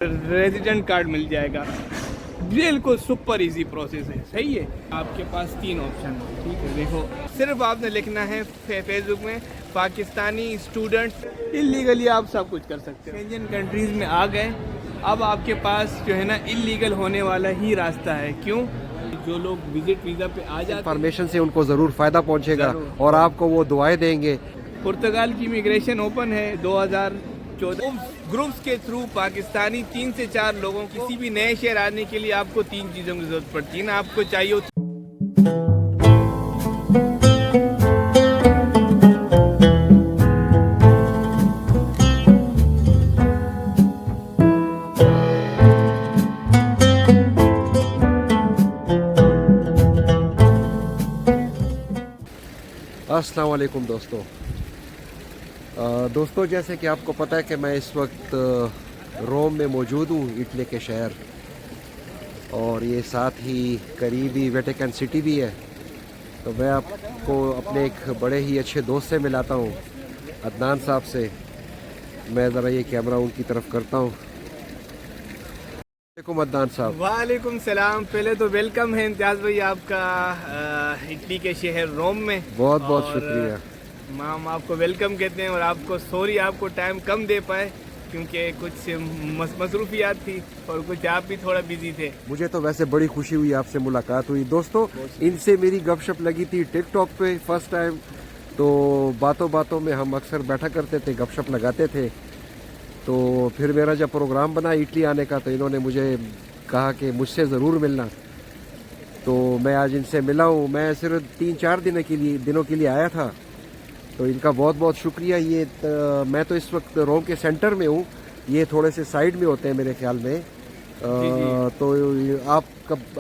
Resident card मिल जाएगा। बिल्कुल super easy process है, सही है। आपके पास 3 ऑप्शन है, ठीक है। देखो, सिर्फ आपने लिखना है फेसबुक में पाकिस्तानी स्टूडेंट। इलीगली आप सब कुछ कर सकते हो। इंडियन कंट्रीज में आ गए, अब आपके पास जो है ना इलीगल होने वाला ही रास्ता है। क्यों? जो लोग विजिट वीज़ा पे आ जाते हैं, इन्फॉर्मेशन से उनको ज़रूर फ़ायदा पहुंचेगा और आपको वो दुआएं देंगे। पुर्तगाल की इमिग्रेशन ओपन है 2014। ग्रुप्स के थ्रू पाकिस्तानी 3 से 4 लोगों, किसी भी नए शहर आने के लिए आपको 3 चीज़ों की ज़रूरत पड़ती है ना। आपको चाहिए अस्सलाम वालेकुम दोस्तों। दोस्तों, जैसे कि आपको पता है कि मैं इस वक्त रोम में मौजूद हूँ, इटली के शहर, और ये साथ ही करीबी वेटिकन सिटी भी है। तो मैं आपको अपने एक बड़े ही अच्छे दोस्त से मिलाता हूँ, अदनान साहब से। मैं ज़रा ये कैमरा उनकी तरफ करता हूँ। वालेकुम अदनान साहब। वालेकुम सलाम। पहले तो वेलकम है इम्तियाज़ भाई आपका इटली के शहर रोम में। बहुत बहुत शुक्रिया। हम आपको वेलकम कहते हैं, और आपको सॉरी आपको टाइम कम दे पाए क्योंकि कुछ मसरूफियात थी और कुछ आप भी थोड़ा बिजी थे। मुझे तो वैसे बड़ी खुशी हुई आपसे मुलाकात हुई। दोस्तों, इनसे मेरी गपशप लगी थी टिकटॉक पे फर्स्ट टाइम। तो बातों बातों में हम अक्सर बैठा करते थे, गपशप लगाते थे। तो फिर मेरा जब प्रोग्राम बना इटली आने का, तो इन्होंने मुझे कहा कि मुझसे ज़रूर मिलना। तो मैं आज इनसे मिला हूँ। मैं सिर्फ 3-4 दिनों के लिए आया था। तो इनका बहुत बहुत शुक्रिया। ये मैं तो इस वक्त रोम के सेंटर में हूँ, ये थोड़े से साइड में होते हैं मेरे ख्याल में। तो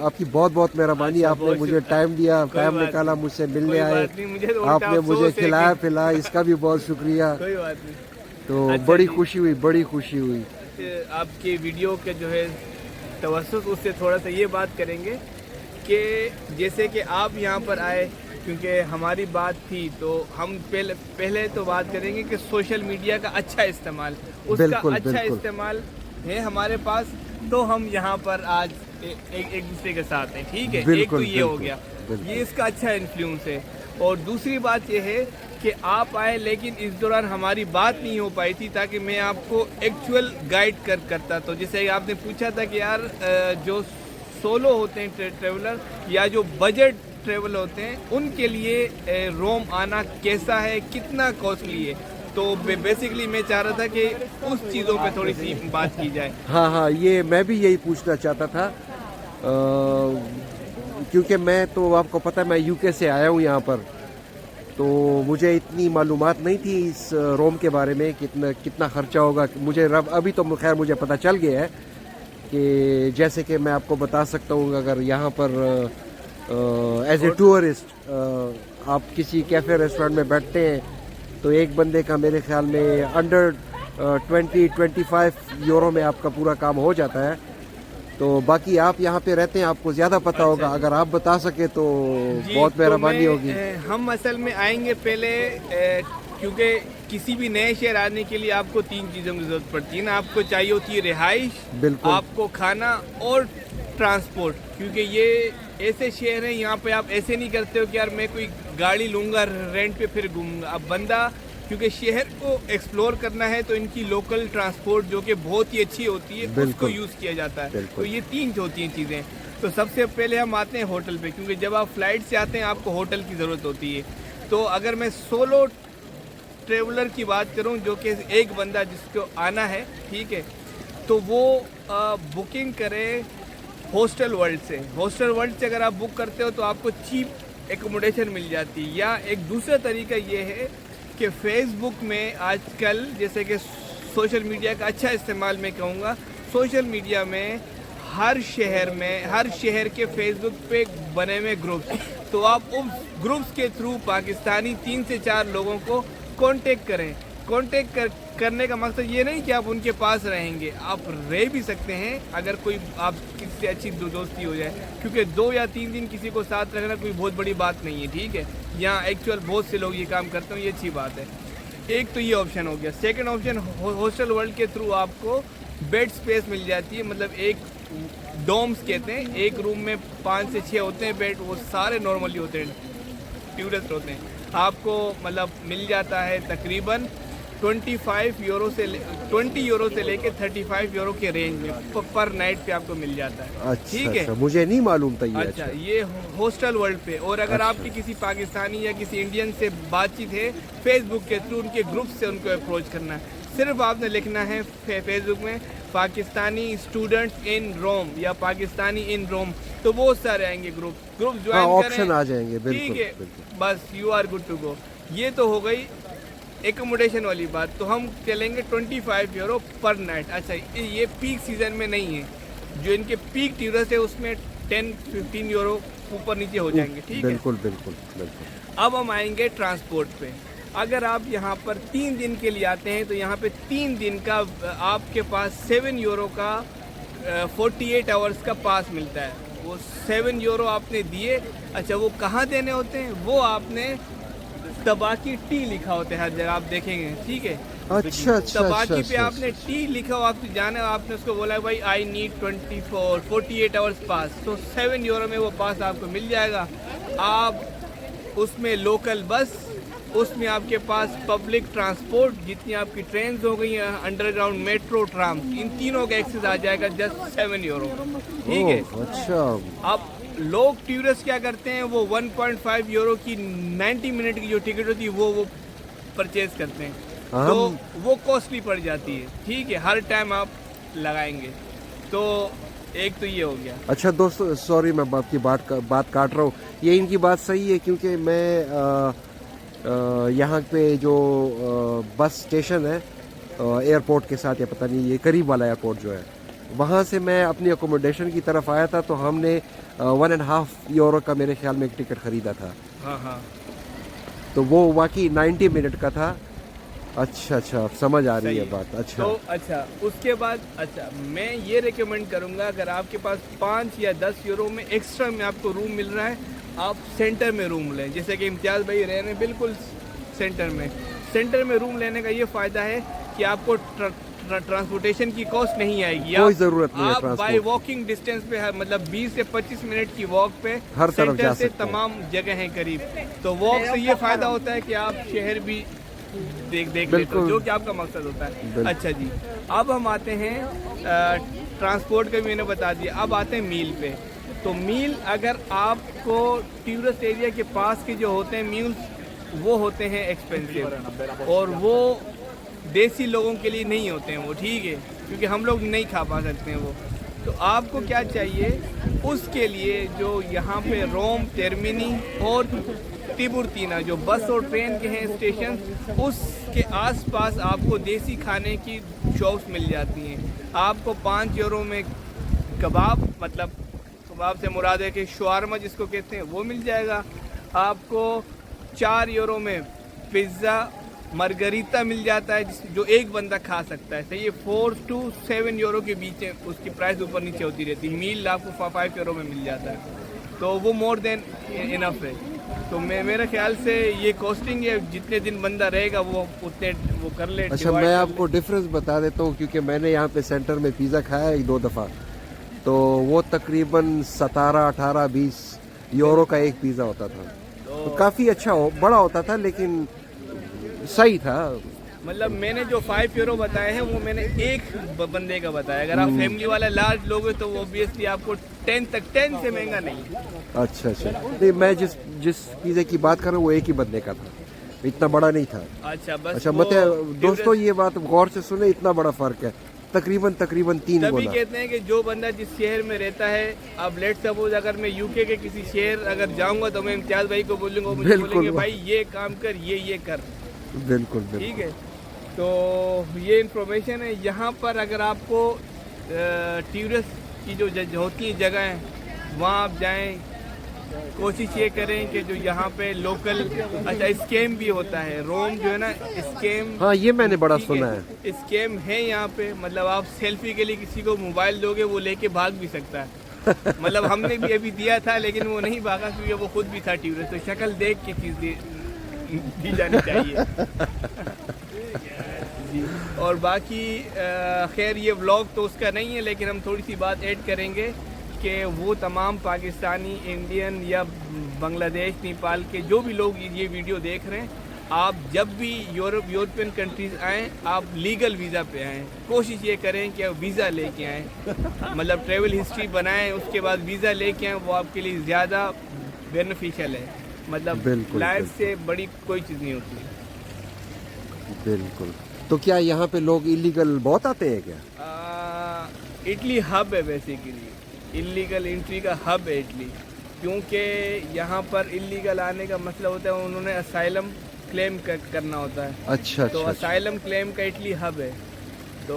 आपकी बहुत बहुत मेहरबानी। आपने मुझे टाइम दिया, टाइम निकाला, मुझसे मिलने आए, आपने मुझे खिलाया पिलाया, इसका भी बहुत शुक्रिया। कोई बात नहीं। तो अच्छा, बड़ी खुशी हुई, बड़ी खुशी हुई। आपके वीडियो के जो है तवस्सुस, उससे थोड़ा सा ये बात करेंगे कि जैसे कि आप यहाँ पर आए, क्योंकि हमारी बात थी, तो हम पहले तो बात करेंगे कि सोशल मीडिया का अच्छा इस्तेमाल, उसका अच्छा इस्तेमाल है हमारे पास। तो हम यहाँ पर आज एक दूसरे के साथ हैं, ठीक है। एक तो ये हो गया, ये इसका अच्छा इन्फ्लुएंस है। और दूसरी बात ये है कि आप आए, लेकिन इस दौरान हमारी बात नहीं हो पाई थी, ताकि मैं आपको एक्चुअल गाइड करता। तो जैसे आपने पूछा था कि यार जो सोलो होते हैं ट्रेवलर या जो बजट ट्रेवल होते हैं, उनके लिए रोम आना कैसा है, कितना कॉस्टली है। तो बेसिकली मैं चाह रहा था कि उस चीज़ों पे थोड़ी सी बात की जाए। हाँ, ये मैं भी यही पूछना चाहता था, क्योंकि मैं तो आपको पता है मैं यूके से आया हूँ यहाँ पर। तो मुझे इतनी मालूमात नहीं थी इस रोम के बारे में, कितना खर्चा होगा। मुझे अभी तो खैर मुझे पता चल गया है कि जैसे कि मैं आपको बता सकता हूँ, अगर यहाँ पर एज ए टूरिस्ट आप किसी कैफ़े रेस्टोरेंट में बैठते हैं, तो एक बंदे का मेरे ख्याल में अंडर 20-25 यूरो में आपका पूरा काम हो जाता है। तो बाकी आप यहाँ पे रहते हैं, आपको ज़्यादा पता होगा। अगर आप बता सके तो बहुत मेहरबानी होगी। हम असल में आएंगे पहले, क्योंकि किसी भी नए शहर आने के लिए आपको 3 चीज़ों की ज़रूरत पड़ती है ना। आपको चाहिए होती है रिहाइश, आपको खाना और ट्रांसपोर्ट। क्योंकि ये ऐसे शहर हैं, यहाँ पे आप ऐसे नहीं करते हो कि यार मैं कोई गाड़ी लूँगा रेंट पे फिर घूमूंगा। अब बंदा क्योंकि शहर को एक्सप्लोर करना है, तो इनकी लोकल ट्रांसपोर्ट जो कि बहुत ही अच्छी होती है, उसको यूज़ किया जाता है। तो ये 3 होती हैं चीज़ें। तो सबसे पहले हम आते हैं होटल पे, क्योंकि जब आप फ्लाइट से आते हैं आपको होटल की ज़रूरत होती है। तो अगर मैं सोलो ट्रेवलर की बात करूं, जो कि एक बंदा जिसको आना है, ठीक है, तो वो बुकिंग करे हॉस्टल वर्ल्ड से। हॉस्टल वर्ल्ड से अगर आप बुक करते हो तो आपको चीप एकोमोडेशन मिल जाती है। या एक दूसरा तरीका ये है कि फेसबुक में आजकल, जैसे कि सोशल मीडिया का अच्छा इस्तेमाल मैं कहूँगा, सोशल मीडिया में हर शहर के फेसबुक पे बने हुए ग्रुप्स, तो आप उन ग्रुप्स के थ्रू पाकिस्तानी 3 से 4 लोगों को कांटेक्ट करें। करने का मकसद ये नहीं कि आप उनके पास रहेंगे, आप रह भी सकते हैं अगर कोई आप किसी से अच्छी दोस्ती हो जाए, क्योंकि 2 या 3 दिन किसी को साथ रखना कोई बहुत बड़ी बात नहीं है, ठीक है। यहाँ एक्चुअल बहुत से लोग ये काम करते हैं, ये अच्छी बात है। एक तो ये ऑप्शन हो गया। सेकंड ऑप्शन, हॉस्टल वर्ल्ड के थ्रू आपको بیڈ اسپیس مل جاتی ہے, مطلب ایک ڈومس کہتے ہیں, ایک روم میں 5 سے 6 ہوتے ہیں بیڈ, وہ سارے نارملی ہوتے ہیں, ٹورسٹ ہوتے ہیں. آپ کو مطلب مل جاتا ہے تقریباً 20 یورو سے لے کے 35 یورو کے رینج میں پر نائٹ پہ آپ کو مل جاتا ہے. ٹھیک ہے, مجھے نہیں معلوم تھا یہ. اچھا, یہ ہاسٹل ورلڈ پہ. اور اگر آپ کی کسی پاکستانی یا کسی انڈین سے بات چیت ہے فیس بک کے تھرو, ان کے گروپ سے ان کو اپروچ کرنا ہے. صرف آپ نے لکھنا ہے فیس بک میں پاکستانی اسٹوڈنٹس ان روم یا پاکستانی ان روم, تو بہت سارے آئیں گے گروپ جوائن آپشن آ جائیں گے. ٹھیک ہے, بس you are good to go. یہ تو ہو گئی ایکوموڈیشن والی بات. تو ہم چلیں گے 25 یورو پر نائٹ. اچھا, یہ پیک سیزن میں نہیں ہے, جو ان کے پیک ٹیورس ہے اس میں 10-15 یورو اوپر نیچے ہو جائیں گے. ٹھیک ہے, بالکل. اب ہم آئیں گے ٹرانسپورٹ پہ. اگر آپ یہاں پر 3 دن کے لیے آتے ہیں تو یہاں پہ 3 دن کا آپ کے پاس 7 یورو کا 48 آورس کا پاس ملتا ہے. وہ 7 یورو آپ نے دیے. اچھا, وہ کہاں دینے ہوتے ہیں, وہ آپ نے تباکی ٹی لکھا ہوتا ہے ہر جگہ, آپ دیکھیں گے. ٹھیک ہے, اچھا. تباکی پہ آپ نے ٹی لکھا ہو, آپ جانا, آپ نے اس کو بولا بھائی آئی نیڈ 48 آورس پاس, تو 7 یورو میں وہ پاس آپ کو مل جائے گا. آپ اس میں لوکل بس, اس میں آپ کے پاس پبلک ٹرانسپورٹ, جتنی آپ کی ٹرینز ہو گئی ہیں, انڈر گراؤنڈ میٹرو, ٹرام, ان تینوں کا ایکسس آ جائے گا جسٹ 7 یورو. ٹھیک ہے. اچھا, اب لوگ ٹورسٹ کیا کرتے ہیں, وہ 1.5 یورو کی 90 منٹ کی جو ٹکٹ ہوتی ہے وہ پرچیز کرتے ہیں, تو وہ کوسٹلی پڑ جاتی ہے. ٹھیک ہے, ہر ٹائم آپ لگائیں گے. تو ایک تو یہ ہو گیا. اچھا دوستو, سوری میں آپ کی بات کاٹ رہا ہوں. یہ ان کی بات صحیح ہے, کیونکہ میں یہاں پہ جو بس اسٹیشن ہے ایئرپورٹ کے ساتھ, یا پتہ نہیں یہ قریب والا ایئرپورٹ جو ہے, وہاں سے میں اپنی اکوموڈیشن کی طرف آیا تھا, تو ہم نے 1.5 یورو کا میرے خیال میں ایک ٹکٹ خریدا تھا. ہاں, تو وہ واقعی 90 منٹ کا تھا. اچھا, سمجھ آ رہی ہے بات. اچھا, تو اچھا اس کے بعد, اچھا میں یہ ریکمینڈ کروں گا, اگر آپ کے پاس 5 یا 10 یورو میں ایکسٹرا میں آپ کو روم مل رہا ہے, آپ سینٹر میں روم لیں. جیسے کہ امتیاز بھائی رہے ہیں بالکل سینٹر میں روم لینے کا یہ فائدہ ہے کہ آپ کو ٹرانسپورٹیشن کی کاسٹ نہیں آئے گی. کوئی ضرورت نہیں ہے. آپ بائی واکنگ ڈسٹینس پہ, مطلب 20 سے 25 منٹ کی واک پہ ہر طرف جا سکتے ہیں. تمام جگہ ہیں قریب, تو واک سے یہ فائدہ ہوتا ہے کہ آپ شہر بھی دیکھ لیتے ہو, جو کہ آپ کا مقصد ہوتا ہے. اچھا جی, اب ہم آتے ہیں ٹرانسپورٹ کا بھی میں نے بتا دیا. اب آتے ہیں میل پہ. تو میل, اگر آپ کو ٹورسٹ ایریا کے پاس کے جو ہوتے ہیں میلز, وہ ہوتے ہیں ایکسپینسو, اور وہ دیسی لوگوں کے لیے نہیں ہوتے ہیں وہ. ٹھیک ہے, کیونکہ ہم لوگ نہیں کھا پا سکتے ہیں وہ. تو آپ کو کیا چاہیے اس کے لیے, جو یہاں پہ روم, ترمینی اور تیبورتینا جو بس اور ٹرین کے ہیں اسٹیشن, اس کے آس پاس آپ کو دیسی کھانے کی شاپس مل جاتی ہیں. آپ کو 5 یورو میں کباب, مطلب کباب سے مراد ہے کہ شوارما جس کو کہتے ہیں, وہ مل جائے گا. آپ کو 4 یورو میں پیزا مارگریتا مل جاتا ہے, جو ایک بندہ کھا سکتا ہے. صحیح ہے, 4 to 7 یورو کے بیچ ہے, اس کی پرائس اوپر نیچے ہوتی رہتی ہے. میل آپ کو 5 یورو میں مل جاتا ہے, تو وہ مور دین انف ہے. تو میرے خیال سے یہ کوسٹنگ ہے, جتنے دن بندہ رہے گا وہ اتنے وہ کر لے. اچھا, میں آپ کو ڈفرینس بتا دیتا ہوں, کیونکہ میں نے یہاں پہ سینٹر میں پیزا کھایا ہے 2 دفعہ, تو وہ تقریباً 17, 18, 20 یورو کا ایک پیزا ہوتا تھا. تو کافی اچھا بڑا ہوتا تھا, لیکن صحیح تھا. مطلب میں نے جو 5 یورو بتائے ہیں وہ میں نے ایک بندے کا بتایا. اگر آپ فیملی والا لارج لوگ ہیں تو وہ اوبیسلی آپ کو 10 سے مہنگا نہیں. اچھا, نہیں میں جس پیزے کی بات کر رہا ہوں وہ ایک ہی بندے کا تھا, اتنا بڑا نہیں تھا. اچھا, بس اچھا دوستو یہ بات غور سے سنیں, اتنا بڑا فرق ہے, تقریباً 3 تبھی گنا. کہتے ہیں کہ جو بندہ جس شہر میں رہتا ہے, اب لیٹ سپوز اگر میں یو کے کسی شہر اگر جاؤں گا تو میں امتیاز بھائی کو بولوں گا, مجھے بولیں گے بھائی یہ کام کر, یہ کر. بالکل. ٹھیک ہے, تو یہ انفارمیشن ہے. یہاں پر اگر آپ کو ٹورسٹ کی جو ہوتی ہیں جگہیں, وہاں آپ جائیں, کوشش یہ کریں کہ جو یہاں پہ لوکل. اچھا, اسکیم بھی ہوتا ہے, روم جو ہے نا اسکیم, ہاں یہ میں نے بڑا سنا ہے. اسکیم ہے یہاں پہ, مطلب آپ سیلفی کے لیے کسی کو موبائل دو گے وہ لے کے بھاگ بھی سکتا ہے. مطلب ہم نے بھی ابھی دیا تھا لیکن وہ نہیں بھاگا, کیونکہ وہ خود بھی تھا ٹورسٹ, تو شکل دیکھ کے چیز दी जानी चाहिए। जी, और बाकी खैर ये व्लॉग तो उसका नहीं है, लेकिन हम थोड़ी सी बात ऐड करेंगे कि वो तमाम पाकिस्तानी, इंडियन या बांग्लादेश, नेपाल के जो भी लोग ये वीडियो देख रहे हैं, आप जब भी यूरोपियन कंट्रीज़ आएँ, आप लीगल वीज़ा पे आएँ। कोशिश ये करें कि वीज़ा लेके आएँ, मतलब ट्रैवल हिस्ट्री बनाएं, उसके बाद वीज़ा लेके आएँ, वो आपके लिए ज़्यादा बेनिफिशियल है। मतलब लाइफ से बड़ी कोई चीज़ नहीं होती। बिल्कुल। तो क्या यहाँ पे लोग इलीगल बहुत आते हैं क्या? इटली हब है बेसिकली, इलीगल एंट्री का हब है इटली, क्योंकि यहाँ पर इलीगल आने का मतलब होता है उन्होंने असाइलम क्लेम करना होता है। अच्छा। तो असाइलम क्लेम का इटली हब है। तो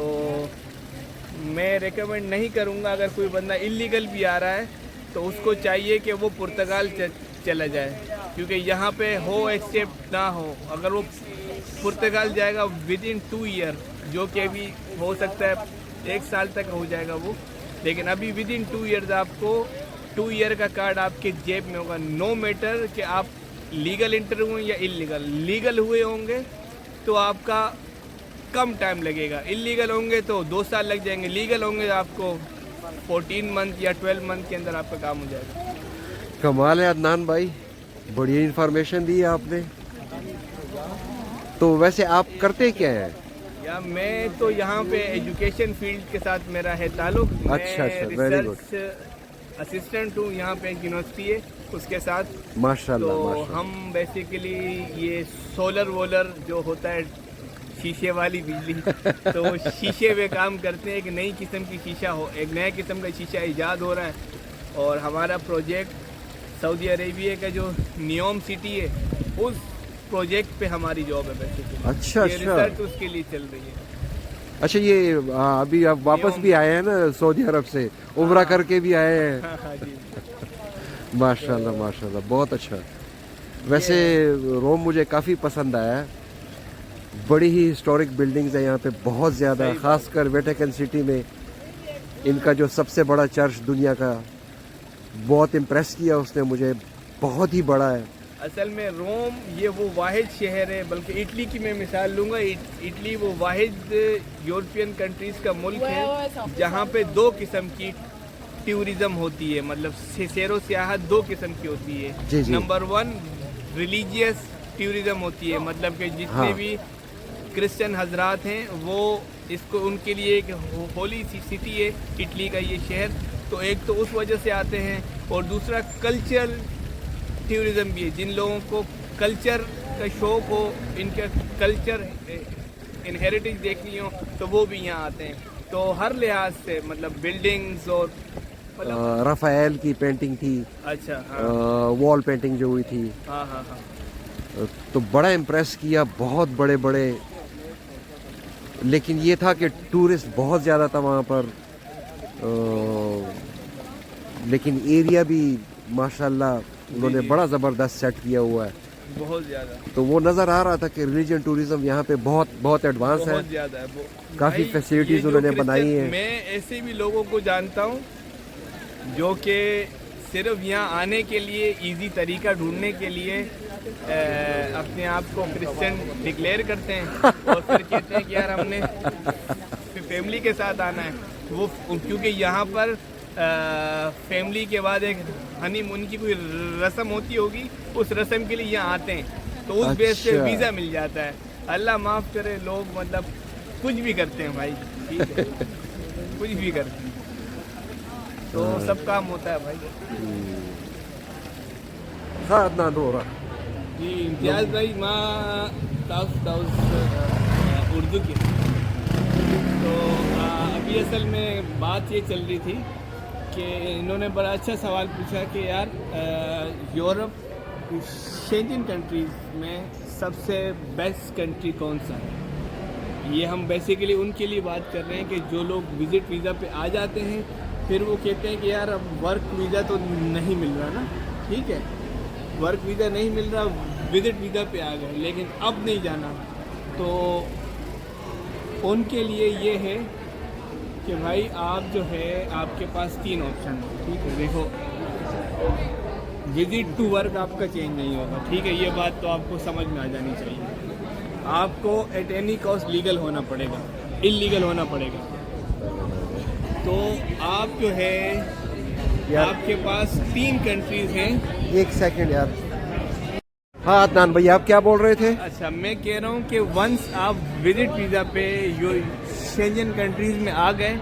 मैं रेकमेंड नहीं करूँगा, अगर कोई बंदा इलीगल भी आ रहा है तो उसको चाहिए कि वो पुर्तगाल चला जाए, क्योंकि यहाँ पे हो एक्सेप्ट ना हो, अगर वो पुर्तगाल जाएगा विद इन 2 ईयर, जो कि अभी हो सकता है 1 साल तक हो जाएगा वो, लेकिन अभी विद इन 2 ईयर्स आपको 2 ईयर का कार्ड आपके जेब में होगा। नो मैटर कि आप लीगल इंटर हुए या इलीगल। लीगल हुए होंगे तो आपका कम टाइम लगेगा, इलीगल होंगे तो 2 साल लग जाएंगे, लीगल होंगे तो आपको 14 मंथ या 12 मंथ के अंदर आपका काम हो जाएगा। कमाल है अदनान भाई, बढ़िया इंफॉर्मेशन दी है आपने। तो वैसे आप करते क्या हैं? या मैं तो यहाँ पे एजुकेशन फील्ड के साथ मेरा है ताल्लुक। अच्छा, वेरी गुड। असिस्टेंट हूँ यहाँ पे, एक यूनिवर्सिटी है उसके साथ। माशाल्लाह, तो माशाल्लाह। हम बेसिकली ये सोलर वोलर जो होता है, शीशे वाली बिजली, तो वो शीशे पे काम करते हैं। एक नई किस्म की शीशा हो, एक नया किस्म का शीशा ईजाद हो रहा है, और हमारा प्रोजेक्ट सऊदी अरेबिया का जो नियोम सिटी है, उस प्रोजेक्ट पे हमारी जॉब है बेसिकली। अच्छा, ये रिसर्च उसके लिए चल रही है। अच्छा, ये अभी आप वापस भी आए हैं ना सऊदी अरब से, उम्रा करके भी आए हैं। हाँ जी। माशाल्लाह, माशाल्लाह, बहुत अच्छा। वैसे रोम मुझे काफ़ी पसंद आया है, बड़ी ही हिस्टोरिक बिल्डिंग्स है यहाँ पे बहुत ज़्यादा, खासकर वेटिकन सिटी में इनका जो सबसे बड़ा चर्च दुनिया का, बहुत इम्प्रेस किया उसने मुझे, बहुत ही बड़ा है। असल में रोम ये वो वाहिद शहर है, बल्कि इटली की मैं मिसाल लूँगा, इटली वो वाहिद यूरोपियन कंट्रीज़ का मुल्क है जहाँ पे 2 किस्म की टूरिज़म होती है, मतलब सैरो सियाहत 2 किस्म की होती है। नंबर 1 रिलीजियस टूरिज़म होती है, मतलब कि जितने भी क्रिश्चियन हजरात हैं वो इसको, उनके लिए एक होली सिटी है इटली का ये शहर, तो एक तो उस वजह से आते हैं, और दूसरा कल्चरल टूरिज़म भी है, जिन लोगों को कल्चर का शौक़ हो, इनका कल्चर इनहेरिटेज देखनी हो, तो वो भी यहाँ आते हैं। तो हर लिहाज से मतलब बिल्डिंग्स और मतलब राफेल की पेंटिंग थी। अच्छा, वॉल पेंटिंग जो हुई थी, हाँ हाँ हाँ, तो बड़ा इम्प्रेस किया, बहुत बड़े बड़े। लेकिन ये था कि टूरिस्ट बहुत ज़्यादा था वहाँ पर, लेकिन एरिया भी माशाल्लाह उन्होंने बड़ा ज़बरदस्त सेट किया हुआ है, बहुत ज़्यादा। तो वो नज़र आ रहा था कि रिलीजन टूरिज्म यहाँ पे बहुत बहुत एडवांस है, बहुत ज़्यादा है। काफ़ी फैसिलिटीज़ उन्होंने बनाई हैं। मैं ऐसे भी लोगों को जानता हूँ जो कि सिर्फ यहाँ आने के लिए, इजी तरीका ढूंढने के लिए अपने आप को क्रिश्चियन डिक्लेयर करते हैं, और फिर कहते हैं कि यार हमने फैमिली के साथ आना है। वो क्योंकि यहाँ पर फैमिली के बाद एक हनीमून की कोई रस्म होती होगी, उस रस्म के लिए यहाँ आते हैं, तो उस बेस पे वीज़ा मिल जाता है। अल्लाह माफ़ करे, लोग मतलब कुछ भी करते हैं भाई, ठीक है, कुछ भी करते हैं, तो सब काम होता है भाई। हाँ, अदनान हो रहा जी इम्तियाज़ भाई, माँ ताउस उर्दू की। तो अभी असल में बात ये चल रही थी कि इन्होंने बड़ा अच्छा सवाल पूछा कि यार यूरोप शेंजन कंट्रीज़ में सबसे बेस्ट कंट्री कौन सा है। ये हम बेसिकली उनके लिए बात कर रहे हैं कि जो लोग विज़िट वीज़ा पे आ जाते हैं, फिर वो कहते हैं कि यार अब वर्क वीज़ा तो नहीं मिल रहा ना, ठीक है, वर्क वीज़ा नहीं मिल रहा, विज़िट वीज़ा पे आ गए, लेकिन अब नहीं जाना। तो उनके लिए ये है कि भाई आप जो है, आपके पास 3 ऑप्शन है, ठीक है। देखो विजिट टू वर्क आपका चेंज नहीं होगा, ठीक है, ये बात तो आपको समझ में आ जानी चाहिए। आपको एट एनी कॉस्ट लीगल होना पड़ेगा, इलीगल होना पड़ेगा। तो आप जो है आपके पास 3 कंट्रीज हैं। एक सेकंड यार, हाँ अदनान भाई आप क्या बोल रहे थे? अच्छा, मैं कह रहा हूँ कि वंस आप विजिट वीज़ा पे शेंजन कंट्रीज में आ गए,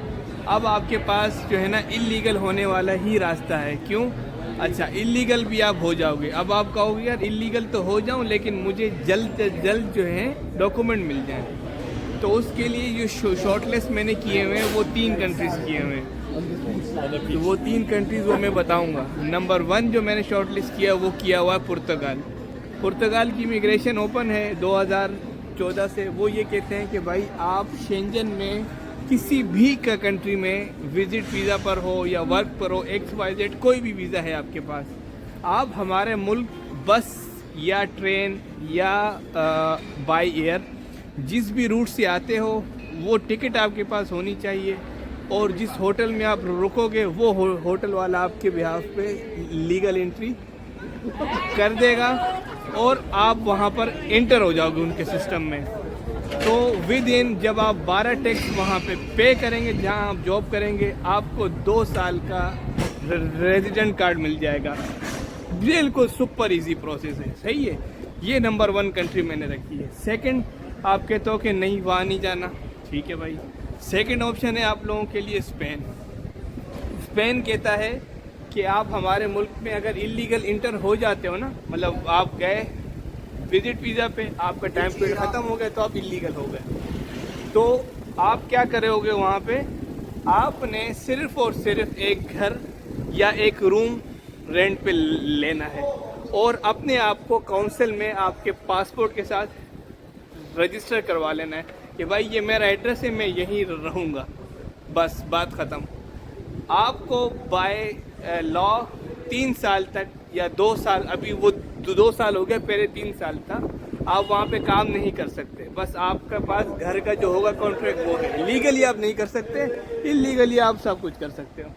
अब आपके पास जो है ना इलीगल होने वाला ही रास्ता है। क्यों? अच्छा, इलीगल भी आप हो जाओगे। अब आप कहोगे यार इलीगल तो हो जाऊं लेकिन मुझे जल्द से जल्द जो है डॉक्यूमेंट मिल जाए, तो उसके लिए जो शॉर्टलिस्ट मैंने किए हुए हैं वो 3 कंट्रीज किए हुए हैं। तो वो 3 कंट्रीज वो मैं बताऊंगा। नंबर 1 जो मैंने शॉर्टलिस्ट किया वो किया हुआ है पुर्तगाल। पुर्तगाल की इमिग्रेशन ओपन है 2014 से। वो ये कहते हैं कि भाई आप शेंजन में किसी भी का कंट्री में विजिट वीज़ा पर हो या वर्क पर हो, XYZ कोई भी वीज़ा है आपके पास, आप हमारे मुल्क बस या ट्रेन या बाय एयर जिस भी रूट से आते हो वो टिकट आपके पास होनी चाहिए, और जिस होटल में आप रुकोगे वो होटल वाला आपके बिहाफ पे लीगल एंट्री कर देगा और आप वहाँ पर एंटर हो जाओगे उनके सिस्टम में। तो विद इन जब आप 12 टैक्स वहाँ पे करेंगे जहाँ आप जॉब करेंगे, आपको 2 साल का रेजिडेंट कार्ड मिल जाएगा। बिल्कुल सुपर इजी प्रोसेस है, सही है। ये नंबर 1 कंट्री मैंने रखी है। सेकंड, आप कहते हो कि नहीं वहाँ नहीं जाना, ठीक है भाई, सेकंड ऑप्शन है आप लोगों के लिए स्पेन। स्पेन कहता है कि आप हमारे मुल्क में अगर इलीगल इंटर हो जाते हो ना, मतलब आप गए विजिट वीज़ा पे, आपका टाइम पीरियड ख़त्म हो गया तो आप इलीगल हो गए, तो आप क्या करोगे वहाँ पे, आपने सिर्फ और सिर्फ एक घर या एक रूम रेंट पे लेना है और अपने आप को काउंसिल में आपके पासपोर्ट के साथ रजिस्टर करवा लेना है कि भाई ये मेरा एड्रेस है, मैं यहीं रहूँगा, बस बात ख़त्म। आपको बाय लॉ 3 साल तक या 2 साल, अभी वो 2 साल हो गया, पहले 3 साल था, आप वहाँ पे काम नहीं कर सकते। बस आपके पास घर का जो होगा कॉन्ट्रैक्ट वो है। लीगली आप नहीं कर सकते, इलीगली आप सब कुछ कर सकते हो।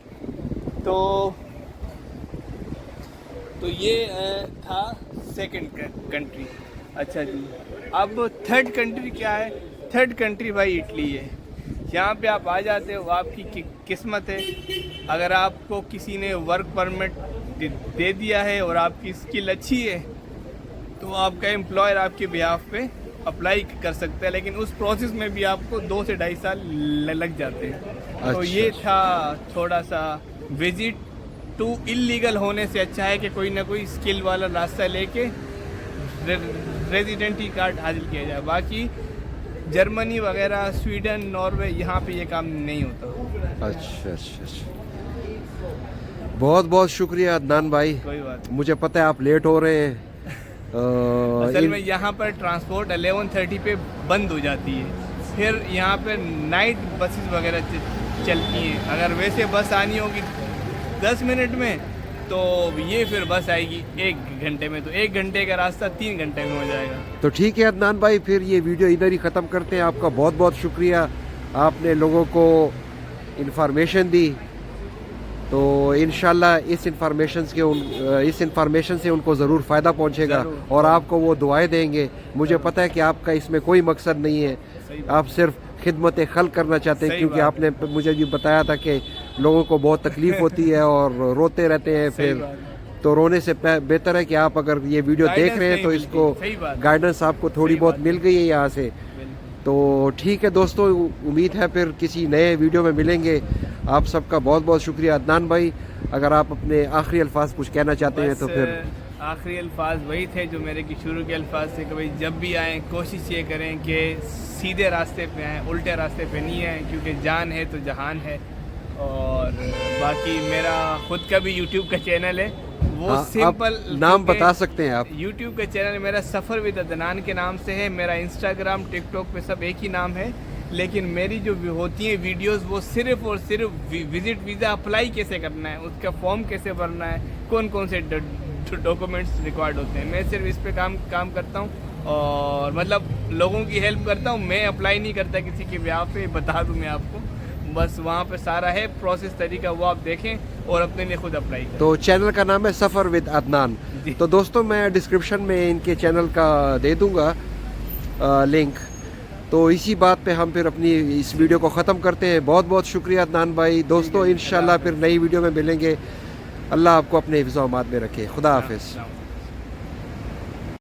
तो ये था सेकंड कंट्री। अच्छा जी, अब थर्ड कंट्री क्या है? थर्ड कंट्री भाई इटली है। यहाँ पे आप आ जाते हो, आपकी किस्मत है। अगर आपको किसी ने वर्क परमिट दे दिया है और आपकी स्किल अच्छी है तो आपका एम्प्लॉयर आपके बिहाफ पे अप्लाई कर सकता है, लेकिन उस प्रोसेस में भी आपको 2 से 2.5 साल लग जाते हैं। तो ये था थोड़ा सा विजिट टू इलीगल होने से अच्छा है कि कोई ना कोई स्किल वाला रास्ता लेके रेजिडेंटी कार्ड हासिल किया जाए। बाकी जर्मनी वगैरह, स्वीडन, नॉर्वे, यहाँ पे ये काम नहीं होता। अच्छा, बहुत बहुत शुक्रिया अदनान भाई। कोई बात। मुझे पता है आप लेट हो रहे हैं। असल में यहाँ पर ट्रांसपोर्ट 11:30 पे बंद हो जाती है, फिर यहाँ पे नाइट बसेस वगैरह चलती हैं। अगर वैसे बस आनी होगी 10 मिनट में तो ये फिर बस आएगी 1 घंटे में, तो 1 घंटे का रास्ता 3 घंटे में हो जाएगा। तो ठीक है अदनान भाई, फिर ये वीडियो इधर ही ख़त्म करते हैं। आपका बहुत बहुत शुक्रिया, आपने लोगों को इन्फॉर्मेशन दी। तो इंशाल्लाह इस इन्फॉर्मेशन से उनको ज़रूर फ़ायदा पहुंचेगा और आपको वो दुआएं देंगे। मुझे पता है कि आपका इसमें कोई मकसद नहीं है, आप सिर्फ खिदमत खल्क करना चाहते हैं, क्योंकि आपने मुझे भी बताया था कि लोगों को बहुत तकलीफ़ होती है और रोते रहते हैं फिर। तो रोने से बेहतर है कि आप अगर ये वीडियो देख रहे हैं तो इसको गाइडेंस आपको थोड़ी बहुत मिल गई है यहाँ से। तो ठीक है दोस्तों, उम्मीद है फिर किसी नए वीडियो में मिलेंगे। आप सबका बहुत बहुत शुक्रिया। अदनान भाई, अगर आप अपने आखिरी अल्फाज कुछ कहना चाहते हैं तो फिर। आखिरी अल्फाज वही थे जो मेरे की शुरू के अल्फाज थे कि भाई जब भी आएँ कोशिश ये करें कि सीधे रास्ते पे आएँ, उल्टे रास्ते पे नहीं आएँ, क्योंकि जान है तो जहान है। और बाकी मेरा खुद का भी यूट्यूब का चैनल है, वो सिंपल नाम बता सकते हैं आप? यूट्यूब का चैनल मेरा सफ़र विद अदनान के नाम से है। मेरा इंस्टाग्राम, टिकटॉक पे सब एक ही नाम है, लेकिन मेरी जो होती हैं वीडियोस वो सिर्फ और सिर्फ विजिट वीज़ा अप्लाई कैसे करना है, उसका फॉर्म कैसे भरना है, कौन कौन से डॉक्यूमेंट्स रिक्वायर्ड होते हैं, मैं सिर्फ इस पे काम करता हूँ और मतलब लोगों की हेल्प करता हूँ। मैं अप्लाई नहीं करता किसी के ब्याह पे, बता दूँ मैं आपको, बस वहाँ पे सारा है प्रोसेस तरीका, वो आप देखें और अपने लिए खुद अप्लाई करें। तो चैनल का नाम है सफ़र विद अदनान। तो दोस्तों मैं डिस्क्रिप्शन में इनके चैनल का दे दूंगा लिंक। तो इसी बात पे हम फिर अपनी इस वीडियो को ख़त्म करते हैं। बहुत बहुत शुक्रिया अदनान भाई। दोस्तों इंशाल्लाह फिर नई वीडियो में मिलेंगे। अल्लाह आपको अपने हिफ्ज़-ओ-अमान में रखे। खुदा हाफिज़।